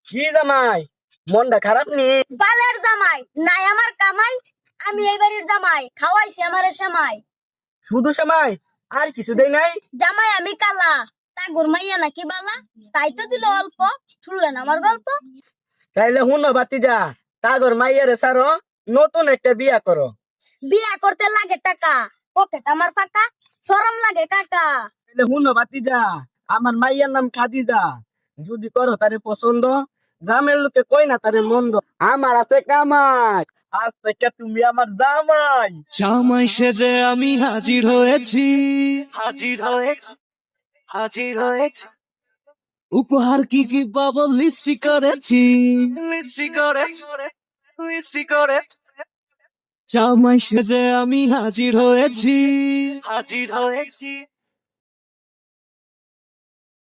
কি জামাই মনটা খারাপ নি? বালের জামাই নাই আমার কামাই, আমি এই বাড়ির জামাই, খাওয়াইছি আমারে সেমাই। শুধু সময় আর কিছু দেয় নাই? জামাই আমি কালা, তা ঘুরমাইয়া নাকি বালা, তাই তো দিল অল্প, শুনলেন আমার গল্প। তাইলে হুনো বাতিজা, তাগর মাইয়ারে সারো, নতুন একটা বিয়া করো। বিয়া করতে লাগে টাকা, পকেট আমার ফাঁকা, শরম লাগে কাকা। তাইলে হুনো বাতিজা, আমার মাইয়ার নাম খাদিজা, যদি করো তারে পছন্দ, গ্রামের লোকে কই না তারে মন্দ। আমার আছে কামাই, আজ থেকে তুমি আমার জামাই। জামাই সেজে আমি হাজির হয়েছি, হাজির হয়েছি, হাজির হয়েছি। উপহার কি কি পাবো লিস্টি করেছি, লিস্টি করেছি, লিস্টি করেছি। জামাই সেজে আমি হাজির হয়েছি, হাজির হয়েছি।